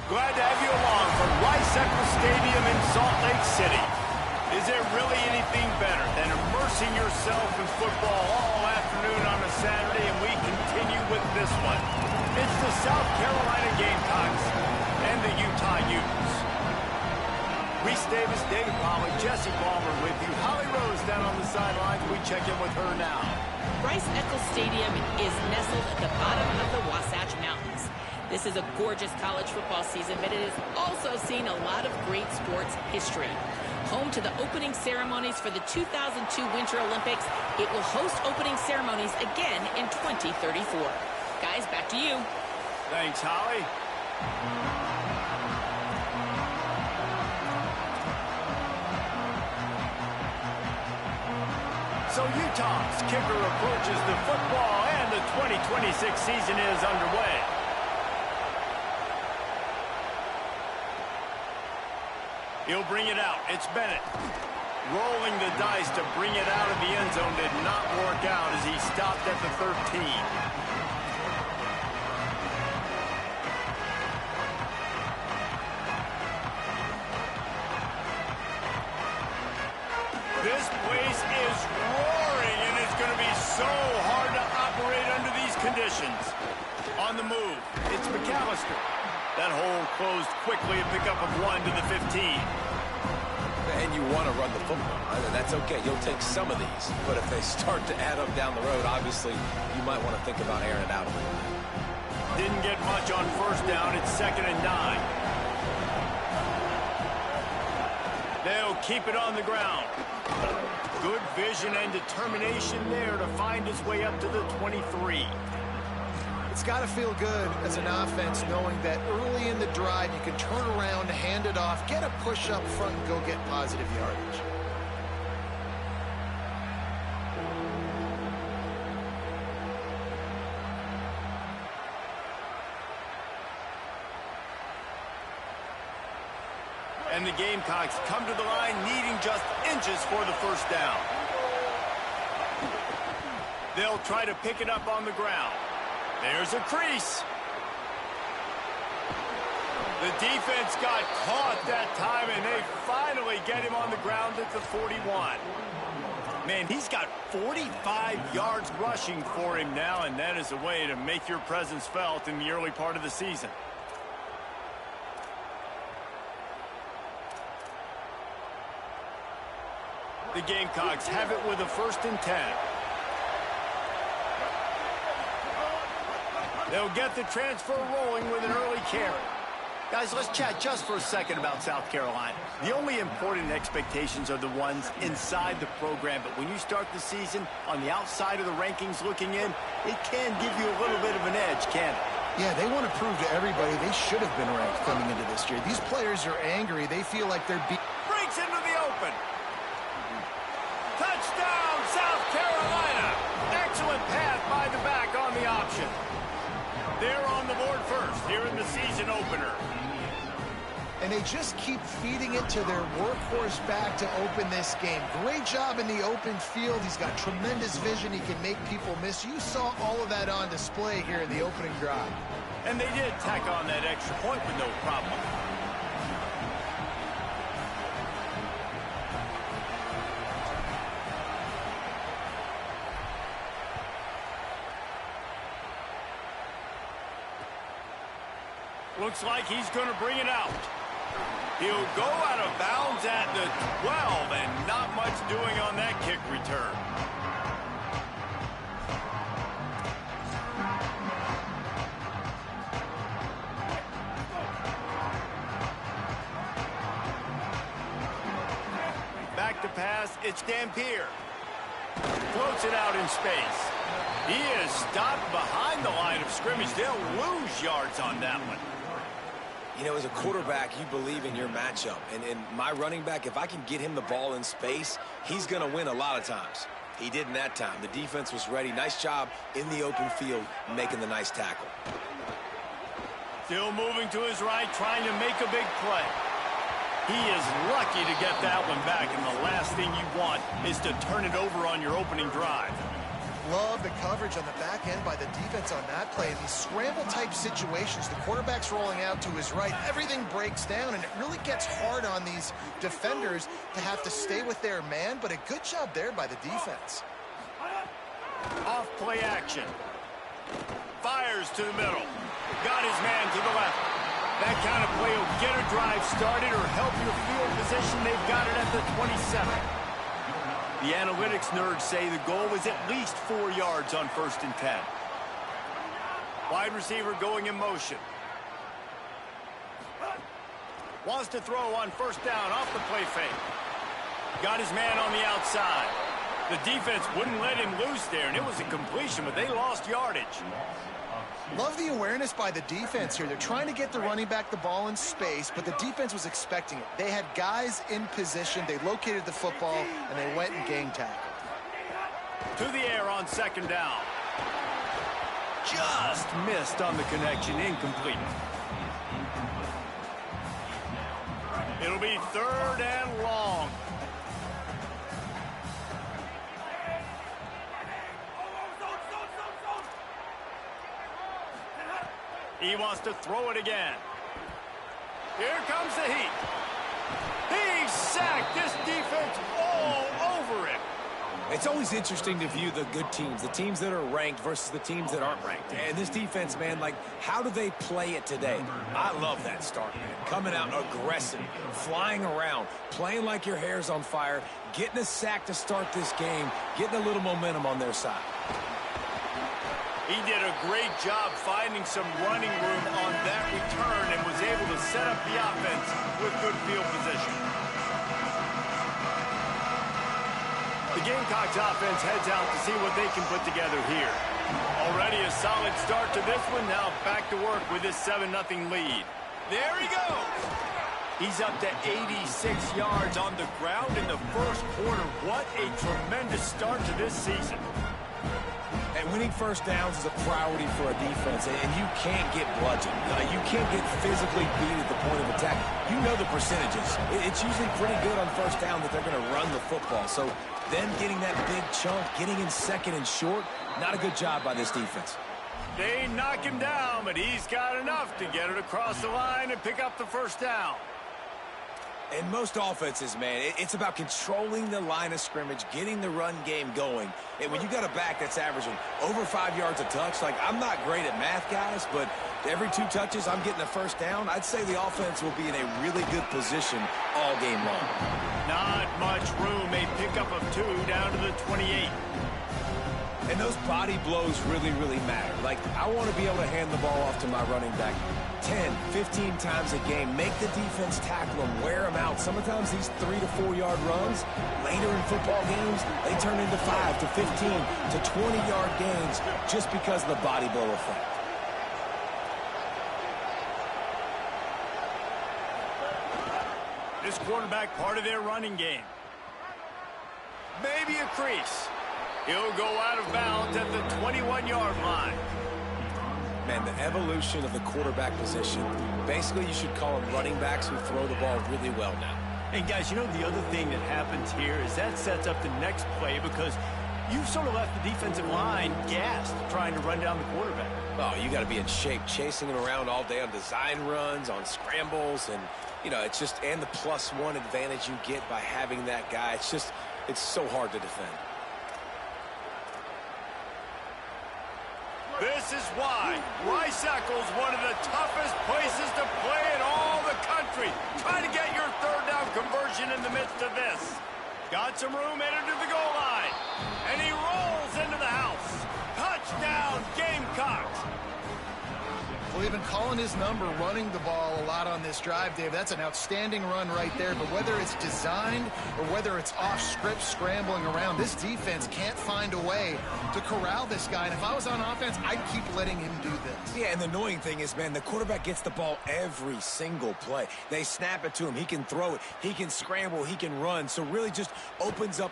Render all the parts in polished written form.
Glad to have you along from Egl Stadium in Salt Lake City. Is there really anything better than immersing yourself in football all afternoon on a Saturday, and we continue with this one. It's the South Carolina Gamecocks and the Utah Utes. Reese Davis, David Pollack, Jesse Palmer with you. Holly Rose down on the sidelines. We check in with her now. Egl Stadium is nestled at the bottom of the Wasatch Mountains. This is a gorgeous college football season, but it has also seen a lot of great sports history. Home to the opening ceremonies for the 2002 Winter Olympics, it will host opening ceremonies again in 2034. Guys, back to you. Thanks, Holly. So Utah's kicker approaches the football, and the 2026 season is underway. He'll bring it out. It's Bennett. Rolling the dice to bring it out of the end zone did not work out as he stopped at the 13. This place is roaring, and it's going to be so hard to operate under these conditions. On the move, it's McAllister. That hole closed quickly, a pickup of 1 to the 15. And you want to run the football, right? And that's okay. You'll take some of these. But if they start to add up down the road, obviously, you might want to think about airing it out a little bit. Didn't get much on first down. It's 2nd and 9. They'll keep it on the ground. Good vision and determination there to find his way up to the 23. It's got to feel good as an offense knowing that early in the drive you can turn around, hand it off, get a push up front, and go get positive yardage. And the Gamecocks come to the line needing just inches for the first down. They'll try to pick it up on the ground. There's a crease. The defense got caught that time, and they finally get him on the ground at the 41. Man, he's got 45 yards rushing for him now, and that is a way to make your presence felt in the early part of the season. The Gamecocks have it with a 1st and 10. They'll get the transfer rolling with an early carry. Guys, let's chat just for a second about South Carolina. The only important expectations are the ones inside the program, but when you start the season on the outside of the rankings looking in, it can give you a little bit of an edge, can't it? Yeah, they want to prove to everybody they should have been ranked coming into this year. These players are angry. They feel like they're beat. Breaks into the open. Touchdown, South Carolina. Excellent pass by the back on the option. They're on the board first here in the season opener. And they just keep feeding it to their workhorse back to open this game. Great job in the open field. He's got tremendous vision. He can make people miss. You saw all of that on display here in the opening drive. And they did tack on that extra point with no problem. Looks like he's going to bring it out. He'll go out of bounds at the 12, and not much doing on that kick return. Back to pass, it's Dampier. Floats it out in space. He is stopped behind the line of scrimmage. They'll lose yards on that one. You know, as a quarterback, you believe in your matchup. And my running back, if I can get him the ball in space, he's going to win a lot of times. He did in that time. The defense was ready. Nice job in the open field making the nice tackle. Still moving to his right, trying to make a big play. He is lucky to get that one back, and the last thing you want is to turn it over on your opening drive. Love the coverage on the back end by the defense on that play. In these scramble-type situations, the quarterback's rolling out to his right. Everything breaks down, and it really gets hard on these defenders to have to stay with their man, but a good job there by the defense. Off play action. Fires to the middle. Got his man to the left. That kind of play will get a drive started or help your field position. They've got it at the 27. The analytics nerds say the goal is at least 4 yards on 1st and 10. Wide receiver going in motion. Wants to throw on 1st down off the play fake. Got his man on the outside. The defense wouldn't let him loose there, and it was a completion, but they lost yardage. Love the awareness by the defense here. They're trying to get the running back the ball in space, but the defense was expecting it. They had guys in position. They located the football, and they went and gang tackled. To the air on 2nd down. Just missed on the connection. Incomplete. It'll be 3rd and long. He wants to throw it again. Here comes the heat. He sacked this defense all over him. It's always interesting to view the good teams, the teams that are ranked versus the teams that aren't ranked. And this defense, man, like, how do they play it today? I love that start, man. Coming out aggressive, flying around, playing like your hair's on fire, getting a sack to start this game, getting a little momentum on their side. He did a great job finding some running room on that return and was able to set up the offense with good field position. The Gamecocks offense heads out to see what they can put together here. Already a solid start to this one. Now back to work with this 7-0 lead. There he goes. He's up to 86 yards on the ground in the 1st quarter. What a tremendous start to this season. And winning 1st downs is a priority for a defense, and you can't get bludgeoned. You can't get physically beat at the point of attack. You know the percentages. It's usually pretty good on 1st down that they're going to run the football. So them getting that big chunk, getting in 2nd and short, not a good job by this defense. They knock him down, but he's got enough to get it across the line and pick up the 1st down. In most offenses, man, it's about controlling the line of scrimmage, getting the run game going. And when you got a back that's averaging over 5 yards a touch, like, I'm not great at math, guys, but every 2 touches I'm getting a 1st down, I'd say the offense will be in a really good position all game long. Not much room. A pickup of 2 down to the 28. And those body blows really, really matter. Like, I want to be able to hand the ball off to my running back 10, 15 times a game. Make the defense tackle them, wear them out. Sometimes these 3 to 4 yard runs, later in football games, they turn into 5 to 15 to 20 yard gains just because of the body blow effect. This quarterback part of their running game. Maybe a crease. He'll go out of bounds at the 21-yard line. Man, the evolution of the quarterback position, basically you should call them running backs who throw the ball really well now. And guys, you know, the other thing that happens here is that sets up the next play because you've sort of left the defensive line gassed trying to run down the quarterback. Oh, you got to be in shape, chasing him around all day on design runs, on scrambles, and, you know, it's just, and the +1 advantage you get by having that guy. It's just, it's so hard to defend. This is why Rice-Eccles one of the toughest places to play in all the country. Try to get your 3rd down conversion in the midst of this. Got some room headed to the goal line. And he rolls into the house. Touchdown, Gamecocks. Well, they've been calling his number, running the ball a lot on this drive, Dave. That's an outstanding run right there. But whether it's designed or whether it's off script scrambling around, this defense can't find a way to corral this guy. And if I was on offense, I'd keep letting him do this. Yeah, and the annoying thing is, man, the quarterback gets the ball every single play. They snap it to him. He can throw it. He can scramble. He can run. So really just opens up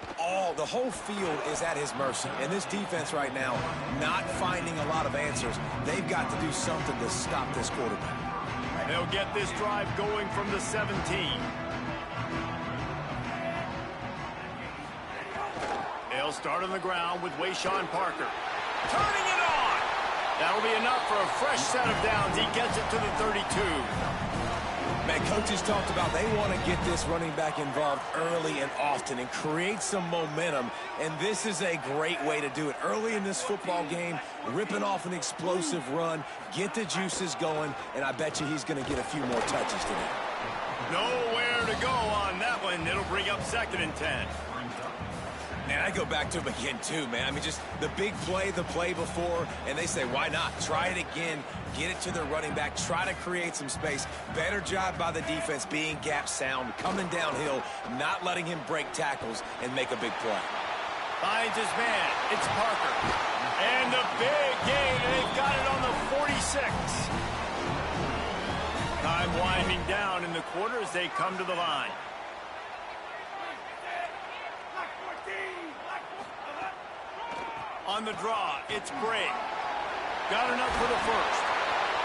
the whole field is at his mercy. And this defense right now, not finding a lot of answers. They've got to do something to stop this quarterback. They'll get this drive going from the 17. They'll start on the ground with Wayshawn Parker. Turning it on. That'll be enough for a fresh set of downs. He gets it to the 32. Man, coaches talked about they want to get this running back involved early and often and create some momentum, and this is a great way to do it. Early in this football game, ripping off an explosive run, get the juices going, and I bet you he's going to get a few more touches today. Nowhere to go on that one. It'll bring up 2nd and 10. Man, I go back to him again, too, man. I mean, just the big play, the play before, and they say, why not? Try it again, get it to the running back, try to create some space. Better job by the defense being gap sound, coming downhill, not letting him break tackles and make a big play. Finds his man. It's Parker. And the big gain, and they've got it on the 46. Time winding down in the quarter as they come to the line. On the draw, it's Bray. Got enough for the first.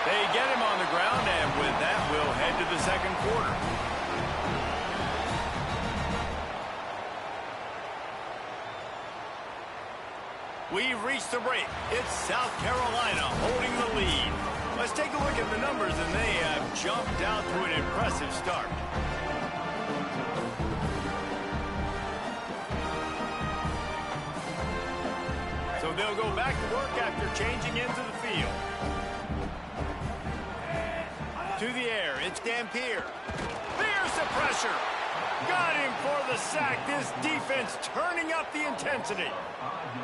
They get him on the ground, and with that, we'll head to the 2nd quarter. We've reached the break. It's South Carolina holding the lead. Let's take a look at the numbers, and they have jumped out to an impressive start. So they'll go back to work after changing into the field. To the air, it's Dampier. There's the pressure. Got him for the sack. This defense turning up the intensity.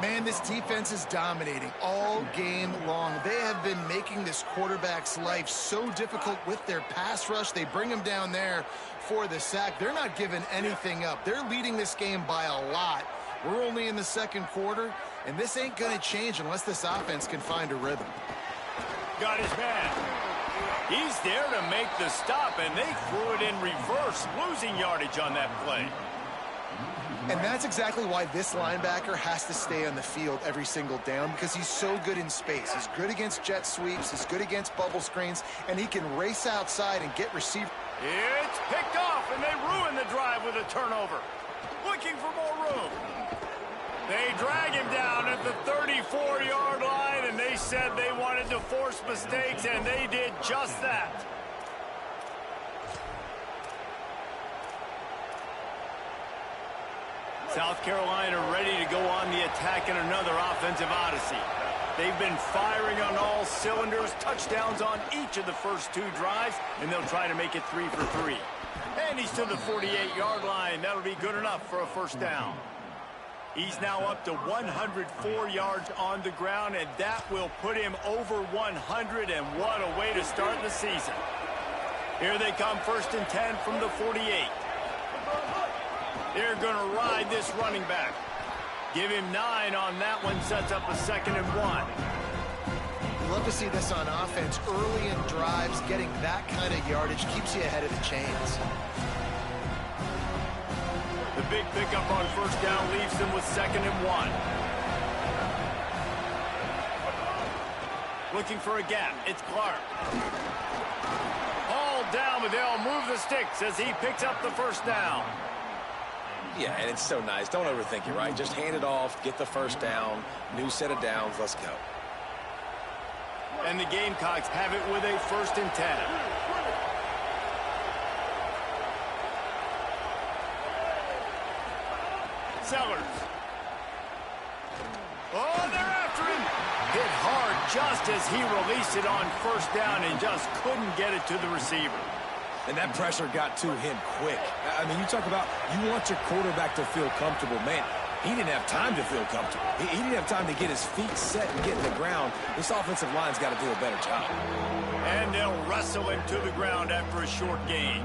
Man, this defense is dominating all game long. They have been making this quarterback's life so difficult with their pass rush. They bring him down there for the sack. They're not giving anything up. They're leading this game by a lot. We're only in the 2nd quarter, and this ain't going to change unless this offense can find a rhythm. Got his man. He's there to make the stop, and they threw it in reverse, losing yardage on that play. And that's exactly why this linebacker has to stay on the field every single down, because he's so good in space. He's good against jet sweeps, he's good against bubble screens, and he can race outside and get receiver. It's picked off, and they ruin the drive with a turnover. Looking for more room. They drag him down at the 34-yard line, and they said they wanted to force mistakes, and they did just that. South Carolina ready to go on the attack in another offensive odyssey. They've been firing on all cylinders, touchdowns on each of the first 2 drives, and they'll try to make it 3 for 3. And he's to the 48-yard line. That'll be good enough for a first down. He's now up to 104 yards on the ground, and that will put him over 100, and what a way to start the season. Here they come, 1st and 10 from the 48. They're going to ride this running back. Give him 9 on that one, sets up a 2nd and 1. You love to see this on offense. Early in drives, getting that kind of yardage keeps you ahead of the chains. The big pickup on first down leaves them with 2nd and 1. Looking for a gap. It's Clark. All down, but they'll move the sticks as he picks up the first down. Yeah, and it's so nice. Don't overthink it, right? Just hand it off, get the first down, new set of downs, let's go. And the Gamecocks have it with a 1st and 10. Sellers. Oh, they're after him. Hit hard just as he released it on first down and just couldn't get it to the receiver. And that pressure got to him quick. I mean, you talk about you want your quarterback to feel comfortable. Man, he didn't have time to feel comfortable. He didn't have time to get his feet set and get in the ground. This offensive line's got to do a better job. And they'll wrestle him to the ground after a short gain.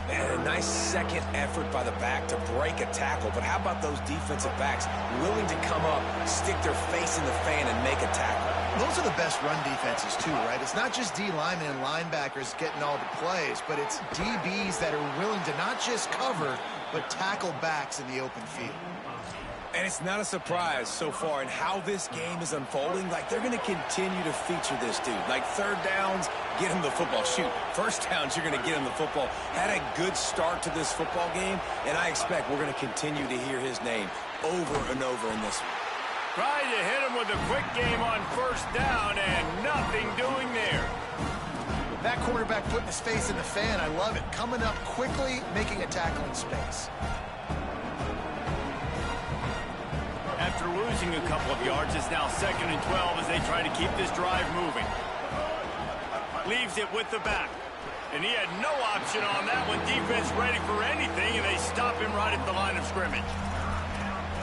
And a nice second effort by the back to break a tackle. But how about those defensive backs willing to come up, stick their face in the fan, and make a tackle? Those are the best run defenses, too, right? It's not just D linemen and linebackers getting all the plays, but it's DBs that are willing to not just cover, but tackle backs in the open field. And it's not a surprise so far in how this game is unfolding. Like, they're going to continue to feature this dude. Like, third downs, get him the football. Shoot, first downs, you're going to get him the football. Had a good start to this football game, and I expect we're going to continue to hear his name over and over in this one. Trying to hit him with a quick game on first down, and nothing doing there. That quarterback putting his face in the fan, I love it. Coming up quickly, making a tackle in space. After losing a couple of yards, it's now 2nd and 12 as they try to keep this drive moving. Leaves it with the back. And he had no option on that one. Defense ready for anything, and they stop him right at the line of scrimmage.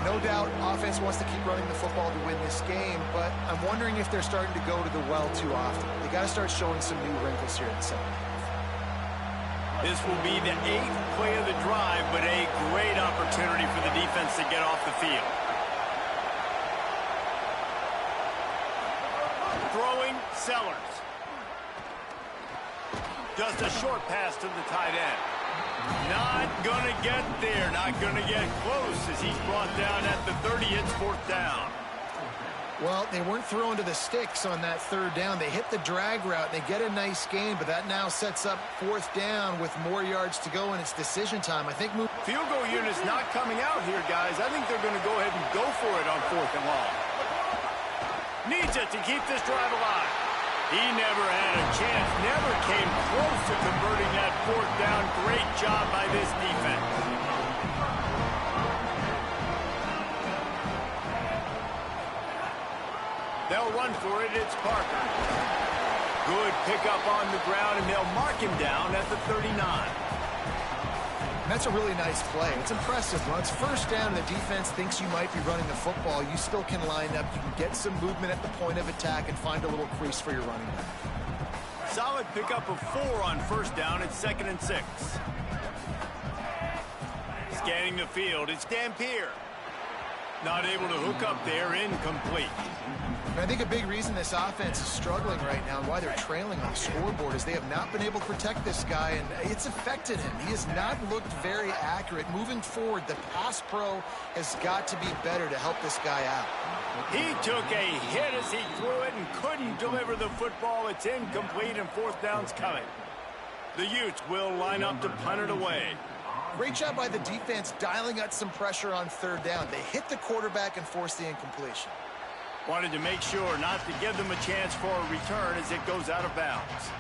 No doubt, offense wants to keep running the football to win this game, but I'm wondering if they're starting to go to the well too often. They got to start showing some new wrinkles here in the second half. This will be the 8th play of the drive, but a great opportunity for the defense to get off the field. Throwing, Sellers. Just a short pass to the tight end. Not going to get there, not going to get close as he's brought down at the 30. It's 4th down. Well, they weren't throwing to the sticks on that third down. They hit the drag route, and they get a nice gain, but that now sets up 4th down with more yards to go, and it's decision time. I think field goal unit's not coming out here, guys. I think they're going to go ahead and go for it on 4th and long. Needs it to keep this drive alive. He never had a chance, never came close to converting that 4th down. Great job by this defense. They'll run for it. It's Parker. Good pickup on the ground, and they'll mark him down at the 39. That's a really nice play. It's impressive. When it's first down and the defense thinks you might be running the football, you still can line up. You can get some movement at the point of attack and find a little crease for your running back. Solid pickup of 4 on first down. It's 2nd and 6. Scanning the field, it's Dampier. Not able to hook up there, incomplete. And I think a big reason this offense is struggling right now and why they're trailing on the scoreboard is they have not been able to protect this guy, and it's affected him. He has not looked very accurate. Moving forward, the pass pro has got to be better to help this guy out. He took a hit as he threw it and couldn't deliver the football. It's incomplete, and 4th down's coming. The Utes will line up to punt it away. Great job by the defense dialing up some pressure on third down. They hit the quarterback and forced the incompletion. Wanted to make sure not to give them a chance for a return as it goes out of bounds.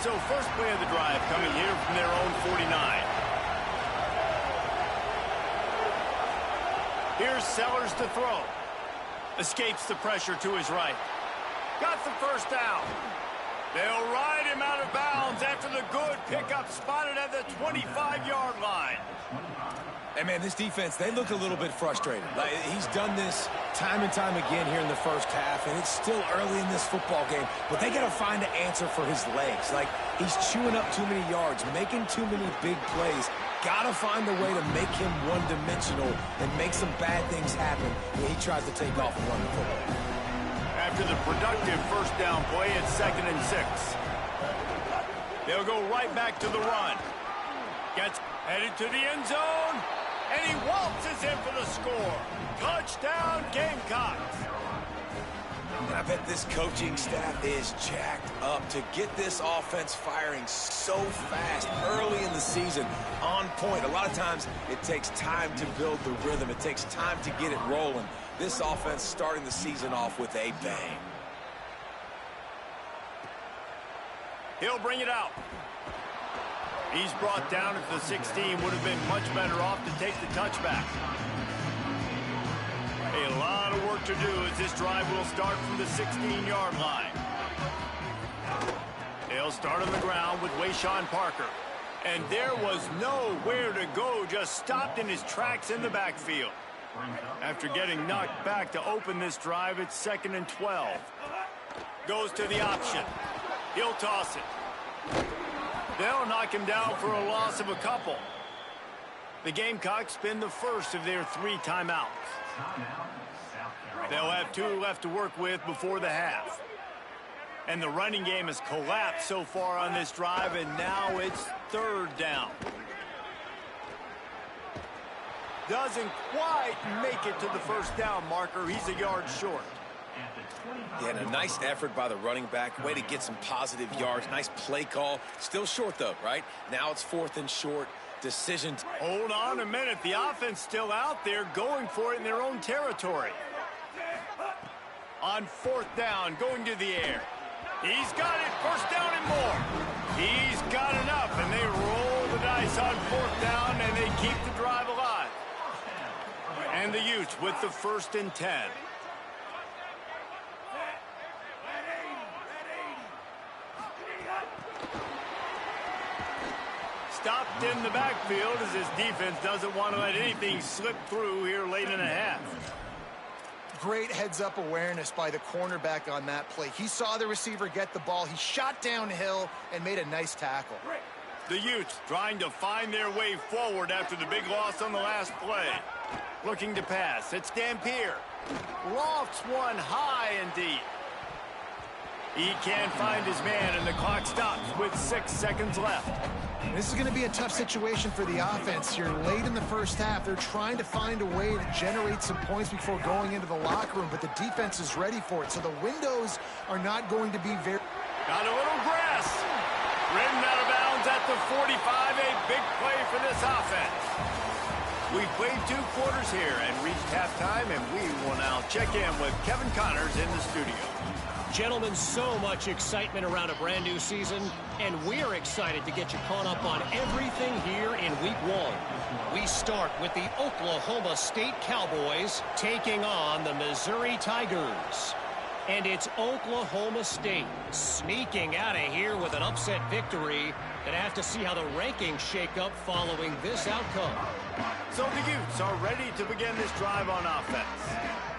So first play of the drive coming here from their own 49. Here's Sellers to throw. Escapes the pressure to his right. Got the first down. They'll ride him out of bounds after the good pickup spotted at the 25-yard line. And, man, this defense, they look a little bit frustrated. Like, he's done this time and time again here in the first half, and it's still early in this football game, but they got to find an answer for his legs. Like, he's chewing up too many yards, making too many big plays. Got to find a way to make him one-dimensional and make some bad things happen when he tries to take off and run the football. After the productive first down play, it's 2nd and 6. They'll go right back to the run. Gets headed to the end zone, and he waltzes in for the score. Touchdown, Gamecocks. And I bet this coaching staff is jacked up to get this offense firing so fast early in the season, on point. A lot of times it takes time to build the rhythm. It takes time to get it rolling. This offense starting the season off with a bang. He'll bring it out. He's brought down at the 16. Would have been much better off to take the touchback. A lot of work to do as this drive will start from the 16-yard line. They'll start on the ground with Wayshawn Parker. And there was nowhere to go, just stopped in his tracks in the backfield. After getting knocked back to open this drive, it's 2nd and 12. Goes to the option. He'll toss it. They'll knock him down for a loss of a couple. The Gamecocks spend the first of their 3 timeouts. They'll have 2 left to work with before the half. And the running game has collapsed so far on this drive, and now it's 3rd down. Doesn't quite make it to the 1st down marker. He's a yard short. Yeah, and a nice effort by the running back. Way to get some positive yards. Nice play call. Still short, though, right? Now it's 4th and short. Decision. Hold on a minute. The offense still out there going for it in their own territory. On 4th down, going to the air. He's got it. 1st down and more. He's got enough, and they roll the dice on 4th down, and they keep the drive alive. And the Utes with the 1st and 10. Stopped in the backfield as his defense doesn't want to let anything slip through here late in the half. Great heads-up awareness by the cornerback on that play. He saw the receiver get the ball. He shot downhill and made a nice tackle. The Utes trying to find their way forward after the big loss on the last play. Looking to pass. It's Dampier. Lofts one high and deep. He can't find his man, and the clock stops with 6 seconds left. This is going to be a tough situation for the offense here. Late in the 1st half, they're trying to find a way to generate some points before going into the locker room, but the defense is ready for it. So the windows are not going to be very... Got a little grass. Ridden out of bounds at the 45. A big play for this offense. We've played 2 quarters here and reached halftime, and we will now check in with Kevin Connors in the studio. Gentlemen, so much excitement around a brand new season, and we're excited to get you caught up on everything here in Week 1. We start with the Oklahoma State Cowboys taking on the Missouri Tigers. And it's Oklahoma State sneaking out of here with an upset victory. Gonna have to see how the rankings shake up following this outcome. So the Utes are ready to begin this drive on offense.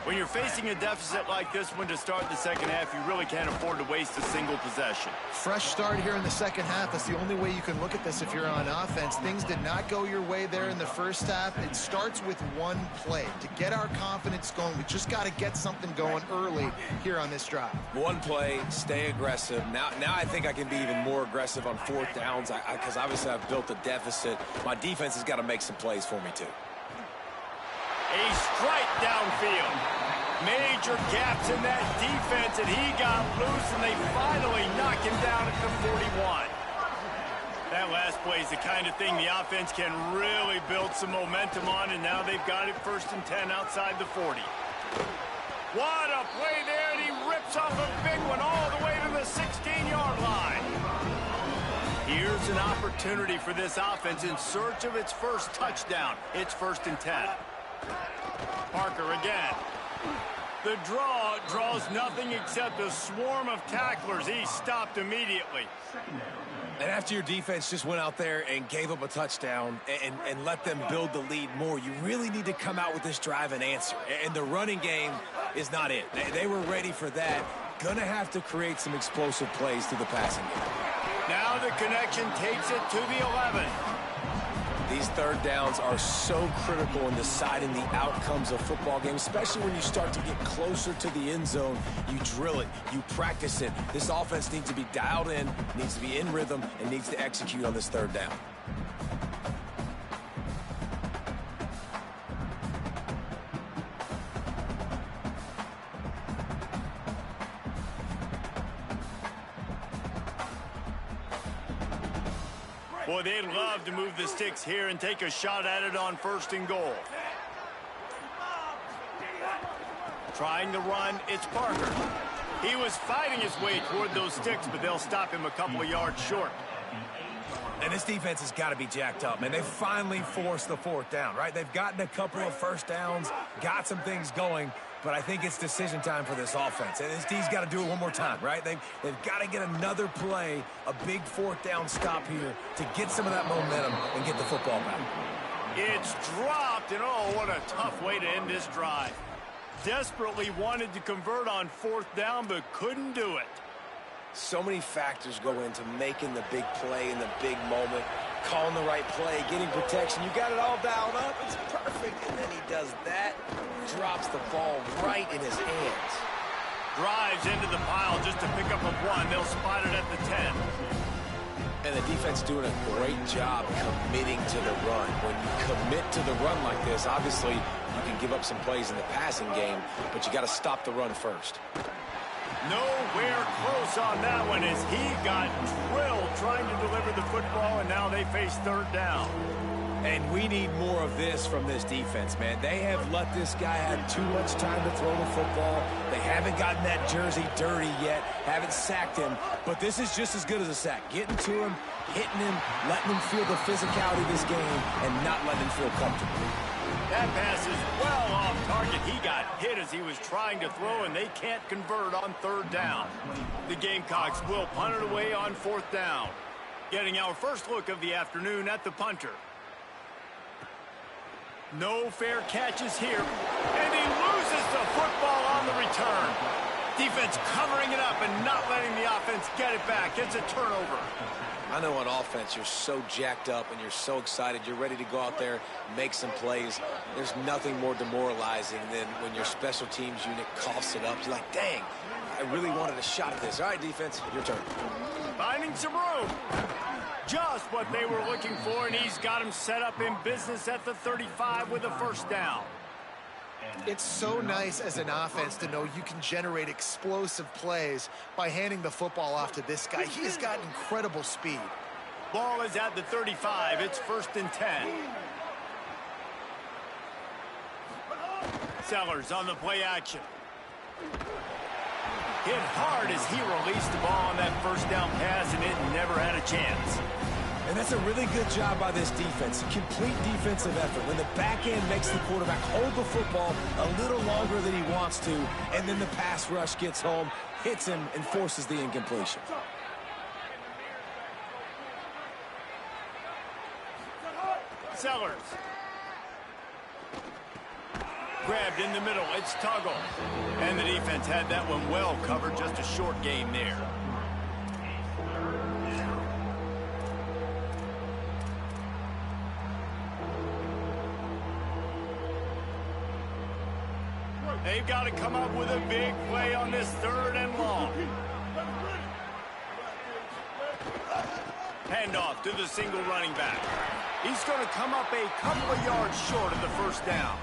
When you're facing a deficit like this one to start the 2nd half, you really can't afford to waste a single possession. Fresh start here in the 2nd half. That's the only way you can look at this if you're on offense. Things did not go your way there in the 1st half. It starts with one play. To get our confidence going, we just got to get something going early here on this drive. One play, stay aggressive. Now I think I can be even more aggressive on 4th downs because obviously I've built a deficit. My defense has got to make some plays for me, too. A strike downfield. Major gaps in that defense, and he got loose, and they finally knock him down at the 41. That last play is the kind of thing the offense can really build some momentum on, and now they've got it 1st and 10 outside the 40. What a play there, and he rips off a big one all the way to the 16-yard line. Here's an opportunity for this offense in search of its 1st touchdown. It's 1st and 10. Parker again. The draw draws nothing except a swarm of tacklers. He stopped immediately. And after your defense just went out there and gave up a touchdown and let them build the lead more, you really need to come out with this drive and answer. And the running game is not it. They were ready for that. Gonna have to create some explosive plays through the passing game. Now the connection takes it to the 11. These 3rd downs are so critical in deciding the outcomes of football games, especially when you start to get closer to the end zone. You drill it, you practice it. This offense needs to be dialed in, needs to be in rhythm, and needs to execute on this 3rd down. Boy, they'd love to move the sticks here and take a shot at it on 1st and goal. Trying to run, it's Parker. He was fighting his way toward those sticks, but they'll stop him a couple of yards short. And this defense has got to be jacked up, man. They finally forced the 4th down, right? They've gotten a couple of 1st downs, got some things going, but I think it's decision time for this offense. And this D's got to do it one more time, right? They've got to get another play, a big 4th down stop here to get some of that momentum and get the football back. It's dropped, and oh, what a tough way to end this drive. Desperately wanted to convert on 4th down, but couldn't do it. So many factors go into making the big play in the big moment, calling the right play, getting protection. You got it all dialed up. It's perfect. And then he does that, drops the ball right in his hands. Drives into the pile just to pick up a 1. They'll spot it at the 10. And the defense doing a great job committing to the run. When you commit to the run like this, obviously you can give up some plays in the passing game, but you got to stop the run first. Nowhere close on that one as he got drilled trying to deliver the football, and now they face third down. And we need more of this from this defense, man. They have let this guy have too much time to throw the football. They haven't gotten that jersey dirty yet, haven't sacked him, but this is just as good as a sack. Getting to him, hitting him, letting him feel the physicality of this game, and not letting him feel comfortable. That pass is well off target. He got hit as he was trying to throw, and they can't convert on third down. The Gamecocks will punt it away on fourth down. Getting our first look of the afternoon at the punter. No fair catches here, and he loses the football on the return. Defense covering it up and not letting the offense get it back. It's a turnover. I know on offense you're so jacked up and you're so excited. You're ready to go out there, make some plays. There's nothing more demoralizing than when your special teams unit coughs it up. You're like, dang, I really wanted a shot at this. All right, defense, your turn. Finding some room. Just what they were looking for, and he's got him set up in business at the 35 with a first down. It's so nice as an offense to know you can generate explosive plays by handing the football off to this guy. He has got incredible speed. Ball is at the 35. It's 1st and 10. Sellers on the play action. Hit hard as he released the ball on that first down pass, and it never had a chance. And that's a really good job by this defense. Complete defensive effort. When the back end makes the quarterback hold the football a little longer than he wants to, and then the pass rush gets home, hits him, and forces the incompletion. Sellers. Grabbed in the middle. It's Tuggle. And the defense had that one well covered. Just a short gain there. They've got to come up with a big play on this 3rd and long. Handoff to the single running back. He's going to come up a couple of yards short of the first down.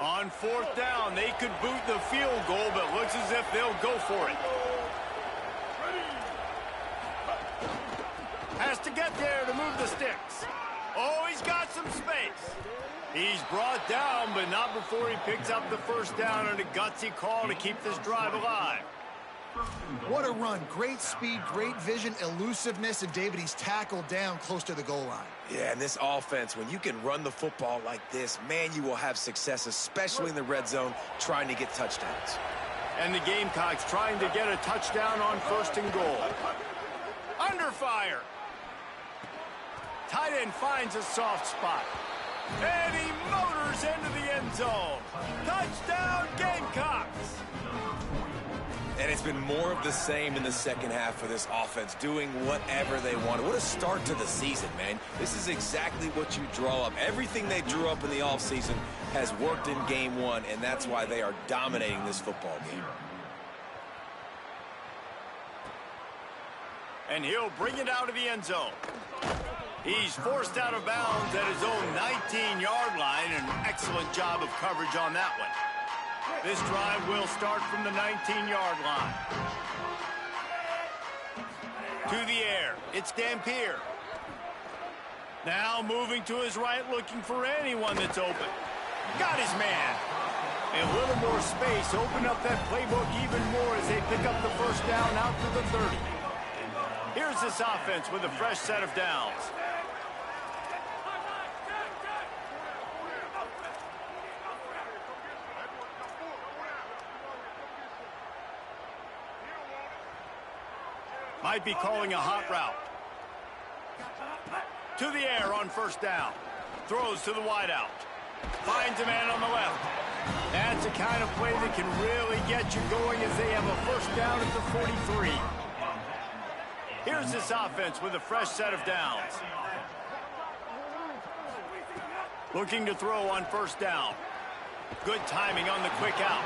On 4th down, they could boot the field goal, but looks as if they'll go for it. Has to get there to move the sticks. Oh, he's got some space. He's brought down, but not before he picks up the first down, and a gutsy call to keep this drive alive. What a run. Great speed, great vision, elusiveness, and David, he's tackled down close to the goal line. Yeah, and this offense, when you can run the football like this, man, you will have success, especially in the red zone, trying to get touchdowns. And the Gamecocks trying to get a touchdown on 1st and goal. Under fire. Tight end finds a soft spot. And he motors into the end zone. Touchdown, Gamecocks! And it's been more of the same in the second half for this offense, doing whatever they want. What a start to the season, man. This is exactly what you draw up. Everything they drew up in the offseason has worked in game 1, and that's why they are dominating this football game. And he'll bring it out of the end zone. He's forced out of bounds at his own 19-yard line. An excellent job of coverage on that one. This drive will start from the 19-yard line. To the air. It's Dampier. Now moving to his right, looking for anyone that's open. Got his man. A little more space. Open up that playbook even more as they pick up the first down out to the 30. Here's this offense with a fresh set of downs. Might be calling a hot route. To the air on first down. Throws to the wideout. Finds a man on the left. That's the kind of play that can really get you going as they have a first down at the 43. Here's this offense with a fresh set of downs. Looking to throw on first down. Good timing on the quick out.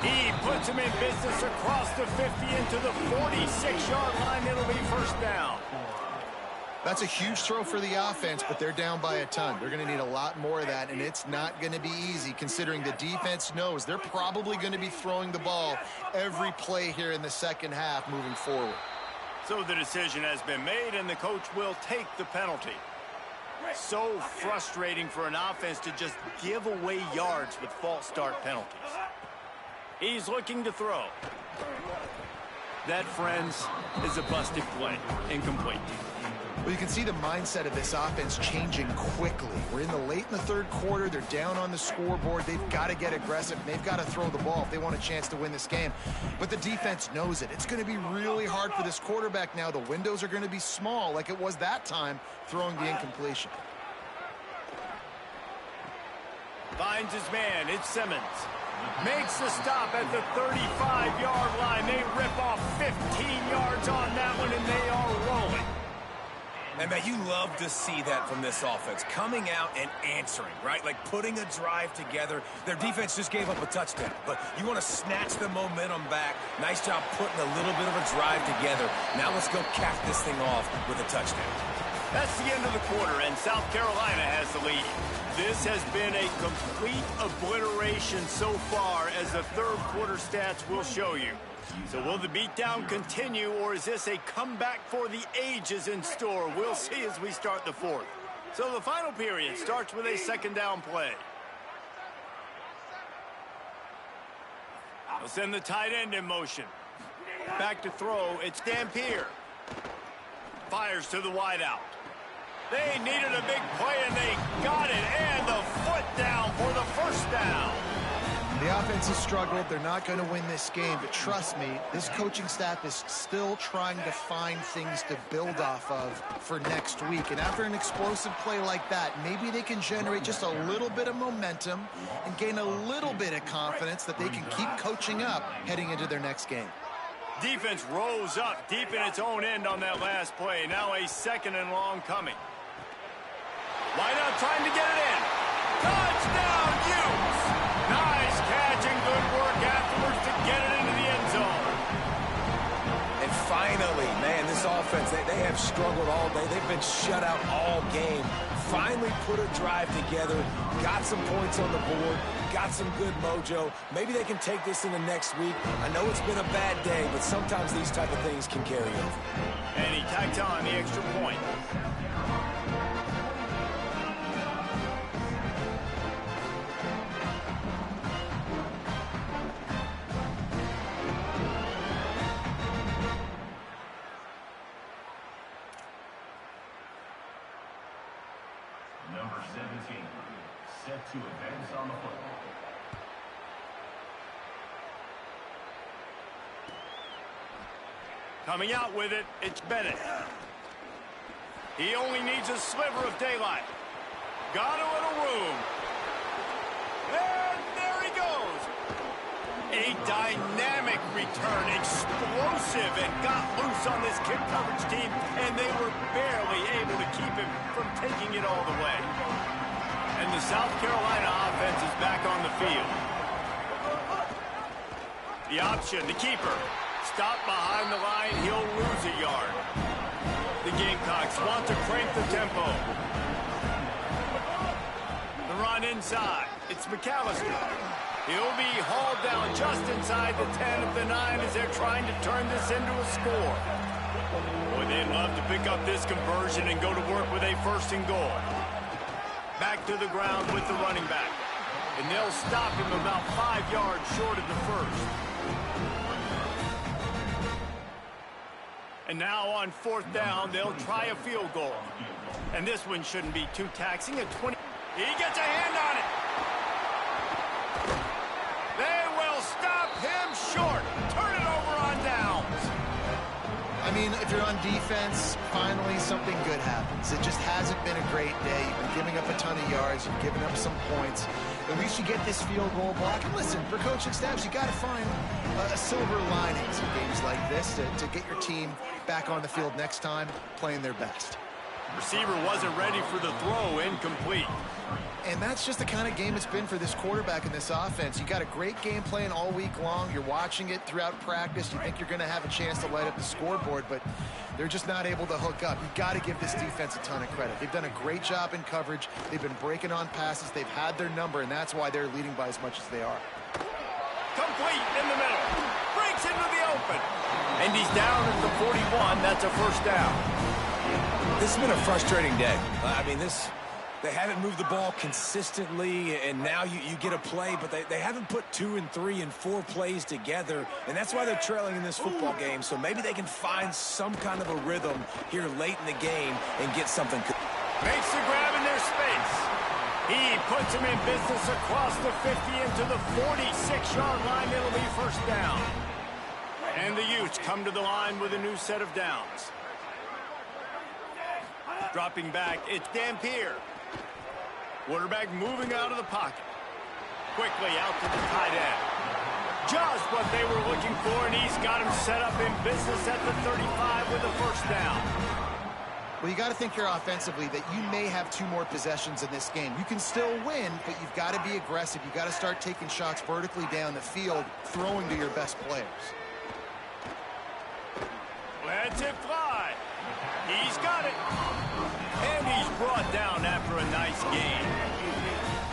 He puts him in business across the 50 into the 46-yard line. It'll be first down. That's a huge throw for the offense, but they're down by a ton. They're going to need a lot more of that, and it's not going to be easy considering the defense knows they're probably going to be throwing the ball every play here in the second half moving forward. So the decision has been made, and the coach will take the penalty. So frustrating for an offense to just give away yards with false start penalties. He's looking to throw. That, friends, is a busted play. Incomplete. Well, you can see the mindset of this offense changing quickly. We're late in the third quarter. They're down on the scoreboard. They've got to get aggressive. They've got to throw the ball if they want a chance to win this game. But the defense knows it. It's going to be really hard for this quarterback now. The windows are going to be small like it was that time throwing the incompletion. Finds his man. It's Simmons. Makes the stop at the 35-yard line. They rip off 15 yards on that one, and they are rolling. And, man, you love to see that from this offense. Coming out and answering, right? Like putting a drive together. Their defense just gave up a touchdown. But you want to snatch the momentum back. Nice job putting a little bit of a drive together. Now let's go cap this thing off with a touchdown. That's the end of the quarter, and South Carolina has the lead. This has been a complete obliteration so far, as the third quarter stats will show you. So will the beatdown continue, or is this a comeback for the ages in store? We'll see as we start the fourth. So the final period starts with a second down play. They'll send the tight end in motion. Back to throw, it's Dampier. Fires to the wideout. They needed a big play, and they got it, and the foot down for the first down. The offense has struggled. They're not going to win this game, but trust me, this coaching staff is still trying to find things to build off of for next week. And after an explosive play like that, maybe they can generate just a little bit of momentum and gain a little bit of confidence that they can keep coaching up heading into their next game. Defense rose up deep in its own end on that last play. Now a second and long coming. Wideout trying to get it in. Touchdown, Utes! Nice catch and good work afterwards to get it into the end zone. And finally, man, this offense, they have struggled all day. They've been shut out all game. Finally put a drive together, got some points on the board, got some good mojo. Maybe they can take this into next week. I know it's been a bad day, but sometimes these type of things can carry over. And he tacked on the extra point. Number 17, set to advance on the football. Coming out with it, it's Bennett. He only needs a sliver of daylight. Got a little room. And there he goes. A dynamic return, explosive, and got loose on this kick coverage team, and they were barely able to keep him from taking it all the way. And the South Carolina offense is back on the field. The option, the keeper. Stop behind the line, he'll lose a yard. The Gamecocks want to crank the tempo. The run inside, it's McAllister. He'll be hauled down just inside the 10 of the 9 as they're trying to turn this into a score. Boy, they'd love to pick up this conversion and go to work with a first and goal. Back to the ground with the running back. And they'll stop him about 5 yards short of the first. And now on fourth down, they'll try a field goal. And this one shouldn't be too taxing. At 20, he gets a hand on it. They will stop him short. Turn it over on downs. I mean, if you're on defense, finally something good happens. It just hasn't been a great day. You've been giving up a ton of yards. You've given up some points. At least you get this field goal block. And listen, for coaching staffs, you got to find a silver lining in games like this to get your team back on the field next time playing their best. Receiver wasn't ready for the throw, incomplete. And that's just the kind of game it's been for this quarterback in this offense. You got a great game plan all week long. You're watching it throughout practice. You think you're going to have a chance to light up the scoreboard, but they're just not able to hook up. You got to give this defense a ton of credit. They've done a great job in coverage. They've been breaking on passes. They've had their number, and that's why they're leading by as much as they are. Complete in the middle. Breaks into the open. And he's down at the 41. That's a first down. This has been a frustrating day. I mean, they haven't moved the ball consistently, and now you get a play, but they haven't put 2 and 3 and 4 plays together, and that's why they're trailing in this football game. So maybe they can find some kind of a rhythm here late in the game and get something. Makes the grab in their space. He puts him in business across the 50 into the 46-yard line. It'll be first down. And the Utes come to the line with a new set of downs. Dropping back, it's Dampier. Quarterback moving out of the pocket. Quickly out to the tight end. Just what they were looking for, and he's got him set up in business at the 35 with a first down. Well, you got to think here offensively that you may have 2 more possessions in this game. You can still win, but you've got to be aggressive. You've got to start taking shots vertically down the field, throwing to your best players. Lets it fly. He's got it. And he's brought down after a nice gain.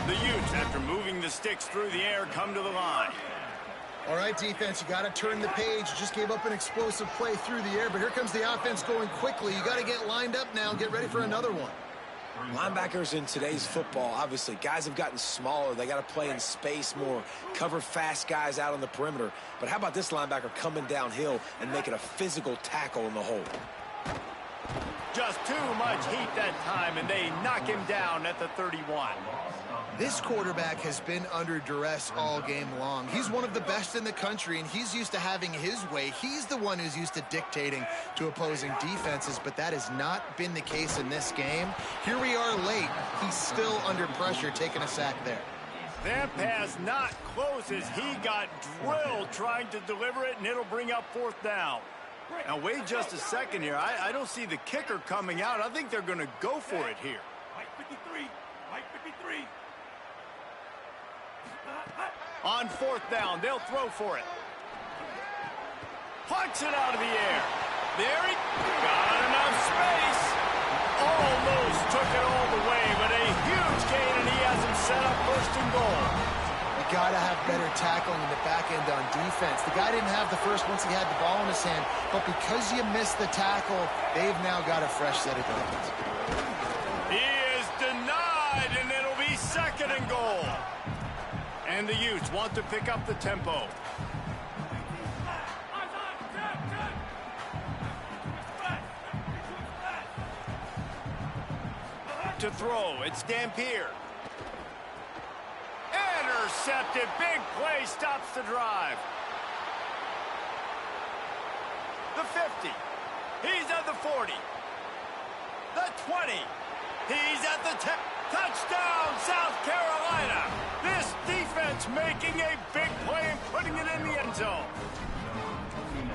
The Utes, after moving the sticks through the air, come to the line. All right, defense, you got to turn the page. You just gave up an explosive play through the air, but here comes the offense going quickly. You got to get lined up now and get ready for another one. Linebackers in today's football, obviously, guys have gotten smaller. They got to play in space more, cover fast guys out on the perimeter. But how about this linebacker coming downhill and making a physical tackle in the hole? Just too much heat that time, and they knock him down at the 31. This quarterback has been under duress all game long. He's one of the best in the country, and he's used to having his way. He's the one who's used to dictating to opposing defenses, but that has not been the case in this game. Here we are late. He's still under pressure, taking a sack there. That pass not close as he got drilled trying to deliver it, and it'll bring up fourth down. Now, wait just a second here. I don't see the kicker coming out. I think they're going to go for it here. Mike 53. Mike 53. On fourth down, they'll throw for it. Punch it out of the air. There he got enough space. Almost took it all the way, but a huge gain, and he has him set up first and goal. You got to have better tackling in the back end on defense. The guy didn't have the first once he had the ball in his hand, but because you missed the tackle, they've now got a fresh set of downs. He is denied, and it'll be second and goal. And the Utes want to pick up the tempo. To throw, it's Dampier. Intercepted, big play, stops the drive. The 50, he's at the 40. The 20, he's at the 10. Touchdown, South Carolina. This defense making a big play and putting it in the end zone.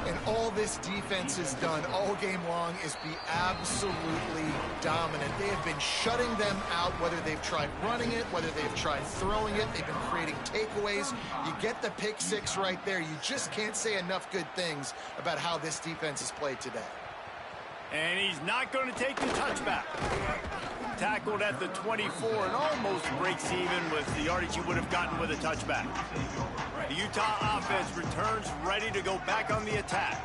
And all this defense has done all game long is be absolutely dominant. They have been shutting them out, whether they've tried running it, whether they've tried throwing it. They've been creating takeaways. You get the pick six right there. You just can't say enough good things about how this defense has played today. And he's not going to take the touchback. Tackled at the 24 and almost breaks even with the yardage you would have gotten with a touchback. The Utah offense returns ready to go back on the attack.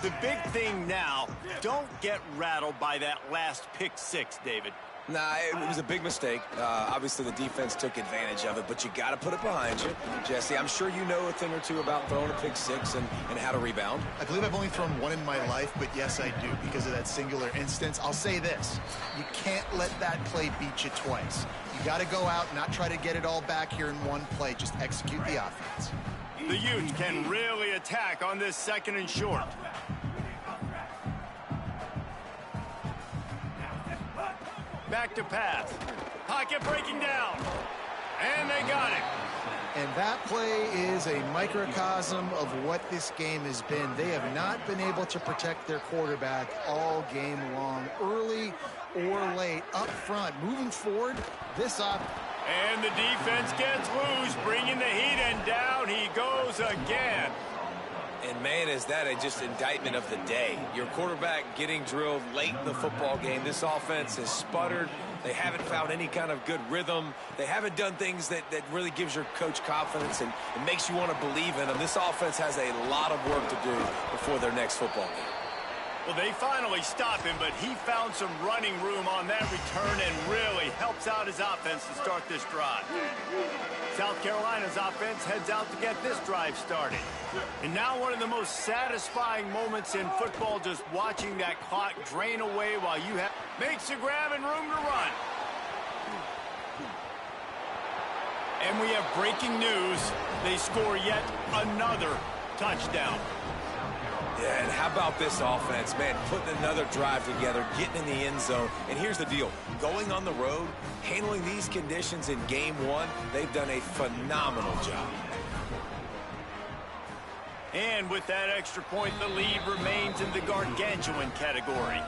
The big thing now, don't get rattled by that last pick six, David. Nah, it was a big mistake. Obviously, the defense took advantage of it, but you got to put it behind you. Jesse, I'm sure you know a thing or two about throwing a pick six and how to rebound. I believe I've only thrown one in my life, but yes, I do, because of that singular instance. I'll say this. You can't let that play beat you twice. You got to go out and not try to get it all back here in one play. Just execute the offense. The Utes can really attack on this second and short. Back to pass. Pocket breaking down. And they got it. And that play is a microcosm of what this game has been. They have not been able to protect their quarterback all game long, early or late, up front. Moving forward, this up. And the defense gets loose, bringing the heat, and down he goes again. And, man, is that just indictment of the day. Your quarterback getting drilled late in the football game. This offense has sputtered. They haven't found any kind of good rhythm. They haven't done things that really gives your coach confidence and makes you want to believe in them. This offense has a lot of work to do before their next football game. Well, they finally stop him, but he found some running room on that return and really helps out his offense to start this drive. South Carolina's offense heads out to get this drive started. And now one of the most satisfying moments in football, just watching that clock drain away while you have makes a grab and room to run. And we have breaking news. They score yet another touchdown. Yeah, and how about this offense, man, putting another drive together, getting in the end zone. And here's the deal. Going on the road, handling these conditions in game one, they've done a phenomenal job. And with that extra point, the lead remains in the gargantuan category.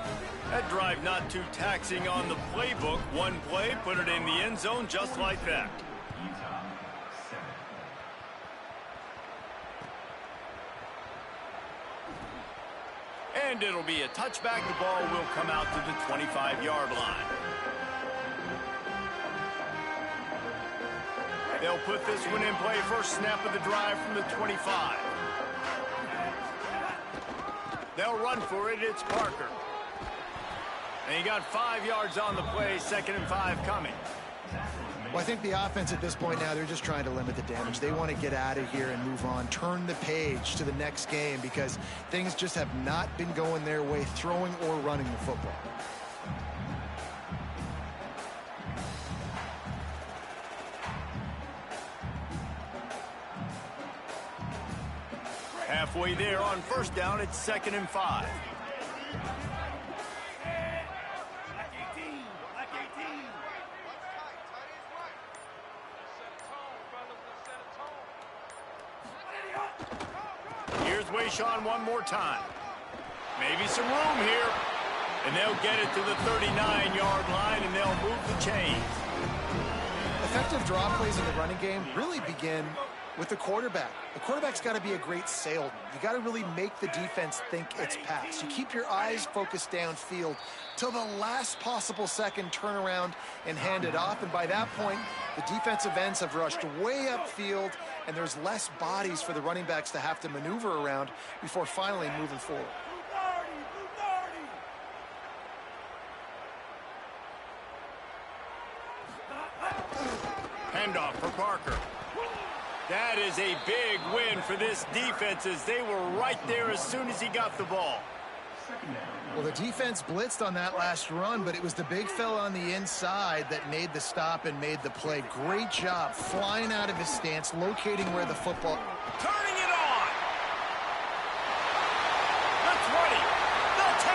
That drive not too taxing on the playbook. One play, put it in the end zone just like that. And it'll be a touchback. The ball will come out to the 25-yard line. They'll put this one in play. First snap of the drive from the 25. They'll run for it. It's Parker. And he got 5 yards on the play. 2nd and 5 coming. Well, I think the offense at this point now, they're just trying to limit the damage. They want to get out of here and move on, turn the page to the next game because things just have not been going their way, throwing or running the football. Halfway there on first down, it's 2nd and 5. Here's Wayshawn one more time. Maybe some room here. And they'll get it to the 39-yard line, and they'll move the chains. Effective draw plays in the running game really begin with the quarterback. The quarterback's got to be a great salesman. You got to really make the defense think it's pass. You keep your eyes focused downfield till the last possible second, turn around and hand it off. And by that point, the defensive ends have rushed way upfield, and there's less bodies for the running backs to have to maneuver around before finally moving forward. Handoff for Parker. That is a big win for this defense as they were right there as soon as he got the ball. Well, the defense blitzed on that last run, but it was the big fella on the inside that made the stop and made the play. Great job flying out of his stance, locating where the football... Turning it on! The 20, the 10!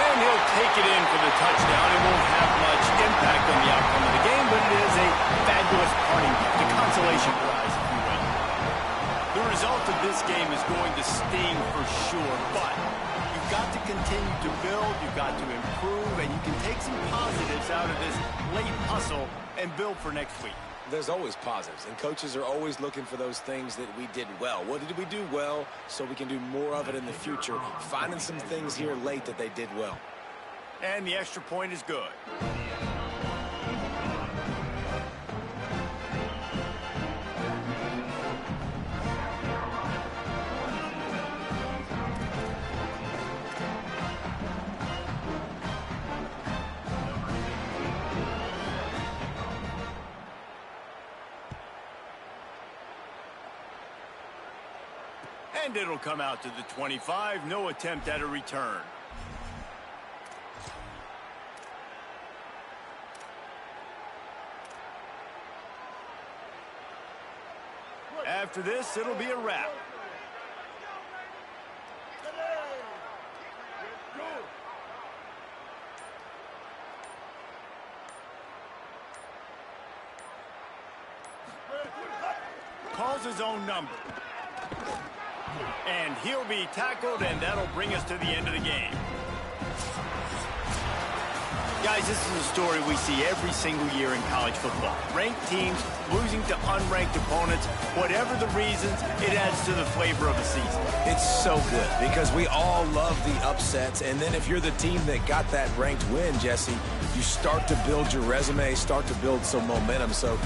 And he'll take it in for the touchdown. It won't have much impact on the outcome of the game, but it is a fabulous parting gift, a consolation prize, if you will. The result of this game is going to sting for sure, but you've got to continue to build, you've got to improve, and you can take some positives out of this late hustle and build for next week. There's always positives, and coaches are always looking for those things that we did well. What did we do well so we can do more of it in the future? Finding some things here late that they did well. And the extra point is good. And it'll come out to the 25. No attempt at a return. After this, it'll be a wrap. calls his own number. And he'll be tackled, and that'll bring us to the end of the game. Guys, this is a story we see every single year in college football. Ranked teams losing to unranked opponents. Whatever the reasons, it adds to the flavor of the season. It's so good because we all love the upsets. And then if you're the team that got that ranked win, Jesse, you start to build your resume, start to build some momentum. So